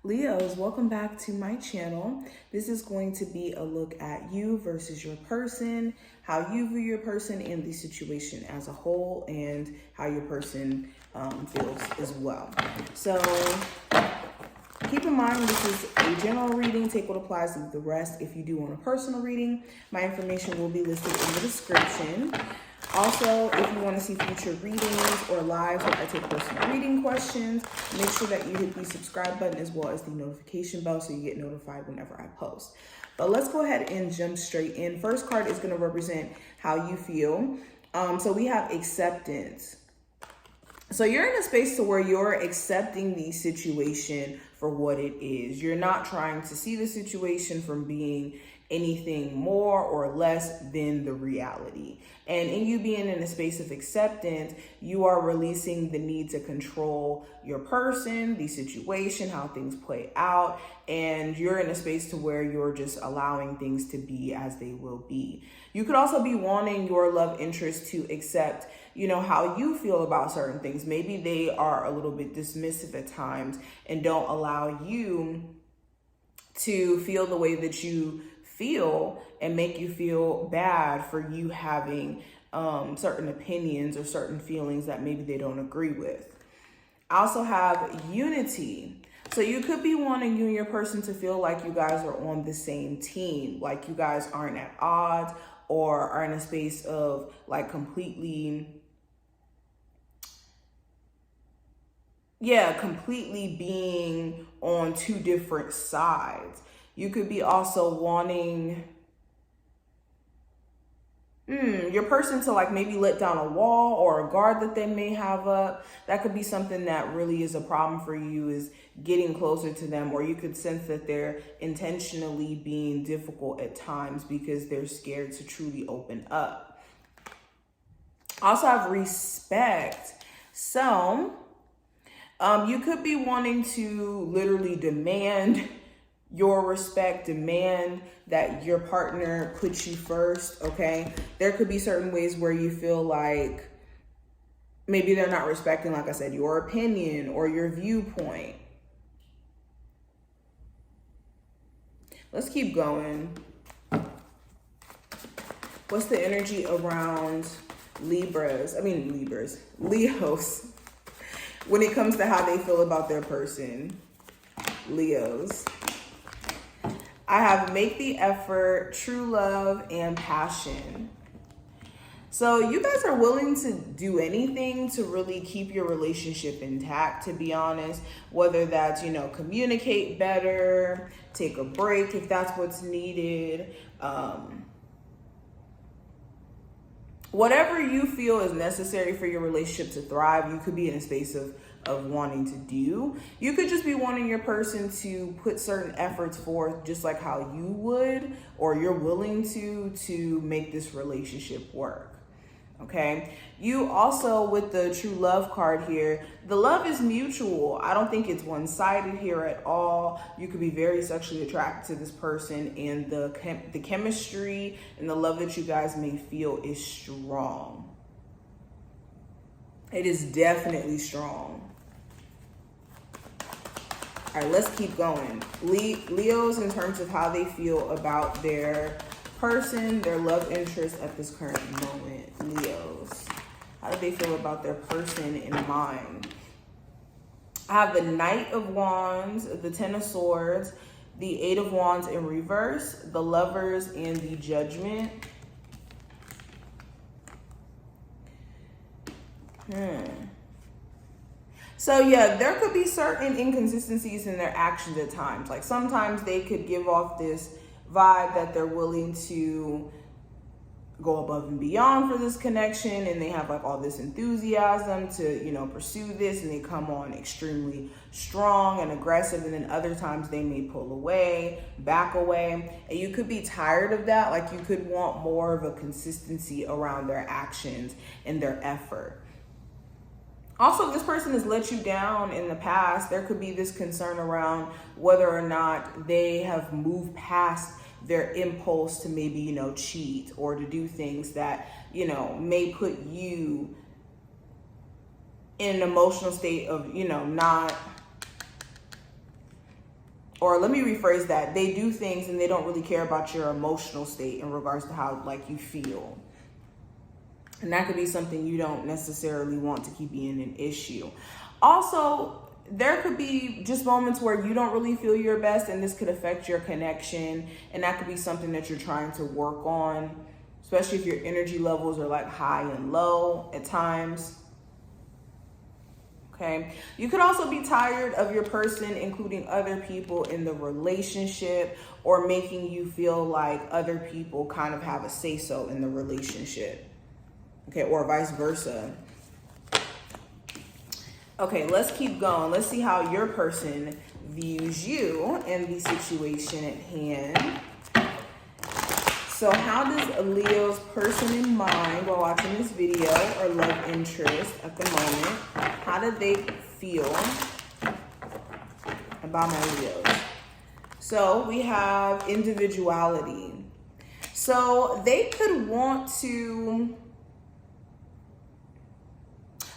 Leos, welcome back to my channel. This is going to be a look at you versus your person, how you view your person in the situation as a whole, and how your person feels as well. So keep in mind, this is a general reading. Take what applies to the rest. If you do want a personal reading, my information will be listed in the description. Also, if you want to see future readings or lives where I take personal reading questions, make sure that you hit the subscribe button as well as the notification bell so you get notified whenever I post. But let's go ahead and jump straight in. First card is going to represent how you feel. So we have acceptance. So you're in a space to where you're accepting the situation for what it is. You're not trying to see the situation from being anything more or less than the reality. And in you being in a space of acceptance, you are releasing the need to control your person, the situation, how things play out. And you're in a space to where you're just allowing things to be as they will be. You could also be wanting your love interest to accept, how you feel about certain things. Maybe they are a little bit dismissive at times and don't allow you to feel the way that you feel and make you feel bad for you having certain opinions or certain feelings that maybe they don't agree with. I also have unity. So you could be wanting you and your person to feel like you guys are on the same team, like you guys aren't at odds or are in a space of like completely being on two different sides. You could be also wanting your person to like maybe let down a wall or a guard that they may have up. That could be something that really is a problem for you, is getting closer to them, or you could sense that they're intentionally being difficult at times because they're scared to truly open up. Also have respect. So you could be wanting to literally demand your respect, demand that your partner puts you first, okay? There could be certain ways where you feel like maybe they're not respecting, like I said, your opinion or your viewpoint. Let's keep going. What's the energy around Leos, when it comes to how they feel about their person? Leos. I have make the effort, true love, and passion. So you guys are willing to do anything to really keep your relationship intact, to be honest, whether that's, communicate better, take a break if that's what's needed. Whatever you feel is necessary for your relationship to thrive, you could be in a space of wanting to do. You could just be wanting your person to put certain efforts forth, just like how you would, or you're willing to make this relationship work. Okay. You also, with the true love card here, the love is mutual. I don't think it's one-sided here at all. You could be very sexually attracted to this person, and the chemistry and the love that you guys may feel is strong. It is definitely strong. All right, let's keep going. Leos, in terms of how they feel about their person, their love interest at this current moment. Leos, how do they feel about their person in mind? I have the Knight of Wands, the Ten of Swords, the Eight of Wands in reverse, the Lovers, and the Judgment. So yeah, there could be certain inconsistencies in their actions at times. Like sometimes they could give off this vibe that they're willing to go above and beyond for this connection, and they have like all this enthusiasm to, pursue this, and they come on extremely strong and aggressive. And then other times they may pull away, back away, and you could be tired of that. Like you could want more of a consistency around their actions and their effort. Also, if this person has let you down in the past, there could be this concern around whether or not they have moved past their impulse to maybe, cheat or to do things that, may put you in an emotional state of, not or let me rephrase that. They do things and they don't really care about your emotional state in regards to how like you feel. And that could be something you don't necessarily want to keep being an issue. Also, there could be just moments where you don't really feel your best, and this could affect your connection. And that could be something that you're trying to work on, especially if your energy levels are like high and low at times. Okay. You could also be tired of your person including other people in the relationship, or making you feel like other people kind of have a say-so in the relationship. Okay, or vice versa. Okay, let's keep going. Let's see how your person views you in the situation at hand. So how does a Leo's person in mind while watching this video, or love interest at the moment, how do they feel about my Leos? So we have individuality. So they could want to...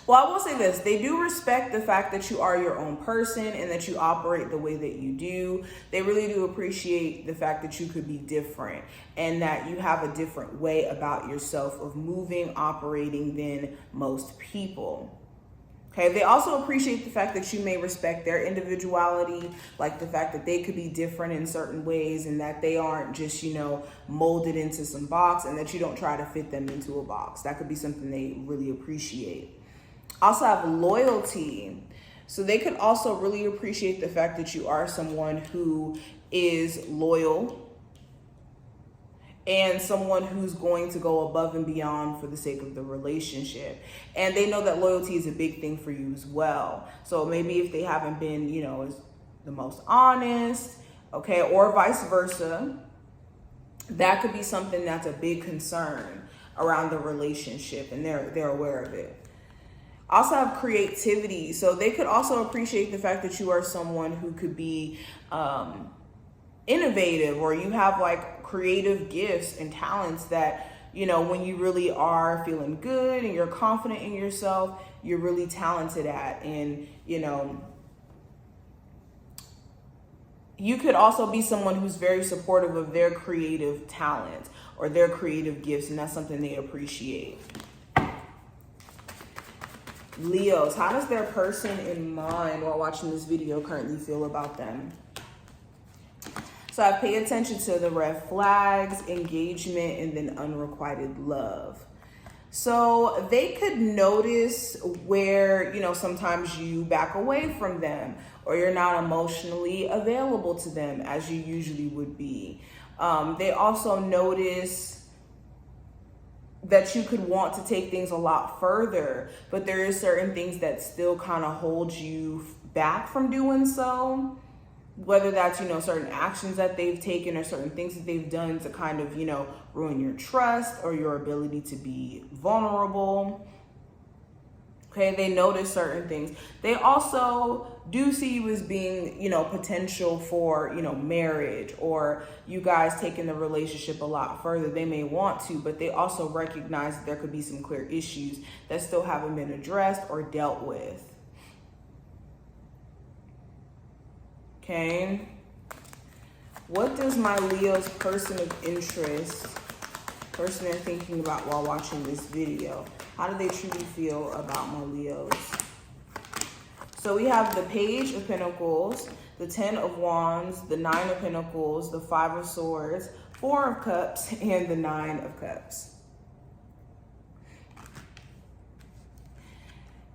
Well, I will say this. They do respect the fact that you are your own person and that you operate the way that you do. They really do appreciate the fact that you could be different and that you have a different way about yourself of moving, operating than most people. Okay, they also appreciate the fact that you may respect their individuality, like the fact that they could be different in certain ways and that they aren't just, molded into some box, and that you don't try to fit them into a box. That could be something they really appreciate. Also have loyalty. So they could also really appreciate the fact that you are someone who is loyal and someone who's going to go above and beyond for the sake of the relationship. And they know that loyalty is a big thing for you as well. So maybe if they haven't been, as the most honest, okay, or vice versa, that could be something that's a big concern around the relationship, and they're aware of it. Also have creativity. So they could also appreciate the fact that you are someone who could be innovative, or you have like creative gifts and talents that, when you really are feeling good and you're confident in yourself, you're really talented at. And, you could also be someone who's very supportive of their creative talent or their creative gifts, and that's something they appreciate. Leos, how does their person in mind while watching this video currently feel about them? So I pay attention to the red flags, engagement, and then unrequited love. So they could notice where, sometimes you back away from them, or you're not emotionally available to them as you usually would be. They also notice that you could want to take things a lot further, but there is certain things that still kind of hold you back from doing so. Whether that's, certain actions that they've taken or certain things that they've done to kind of, ruin your trust or your ability to be vulnerable. Okay, they notice certain things. They also do see you as being, potential for, marriage, or you guys taking the relationship a lot further. They may want to, but they also recognize that there could be some clear issues that still haven't been addressed or dealt with. Okay. What does my Leo's person of interest, person they're thinking about while watching this video, how do they truly feel about my Leos? So we have the Page of Pentacles, the 10 of Wands, the 9 of Pentacles, the 5 of Swords, 4 of Cups, and the 9 of Cups.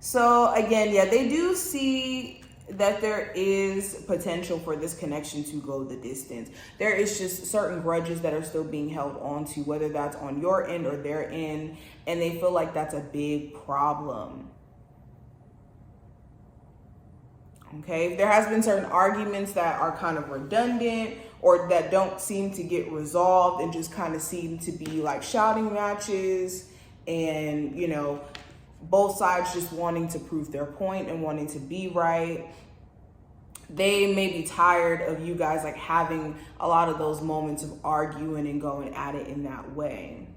So again, yeah, they do see that there is potential for this connection to go the distance. There is just certain grudges that are still being held on to, whether that's on your end or their end, and they feel like that's a big problem. Okay, there has been certain arguments that are kind of redundant or that don't seem to get resolved and just kind of seem to be like shouting matches, and both sides just wanting to prove their point and wanting to be right. They may be tired of you guys like having a lot of those moments of arguing and going at it in that way.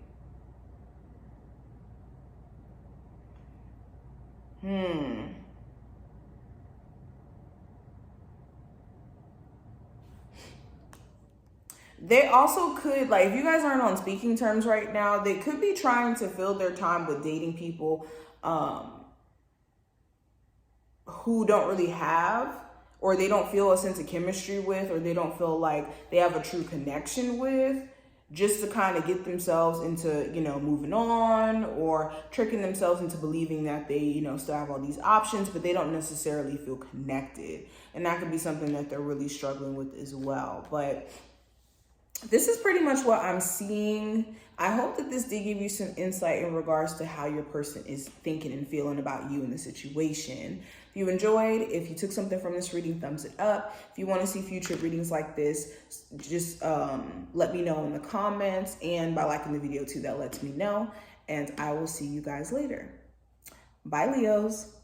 They also could, like, if you guys aren't on speaking terms right now, they could be trying to fill their time with dating people who don't really have, or they don't feel a sense of chemistry with, or they don't feel like they have a true connection with, just to kind of get themselves into, moving on, or tricking themselves into believing that they, still have all these options, but they don't necessarily feel connected. And that could be something that they're really struggling with as well. But this is pretty much what I'm seeing. I hope that this did give you some insight in regards to how your person is thinking and feeling about you in the situation. If you enjoyed, if you took something from this reading, thumbs it up. If you want to see future readings like this, just let me know in the comments, and by liking the video too, that lets me know. And I will see you guys later. Bye, Leos.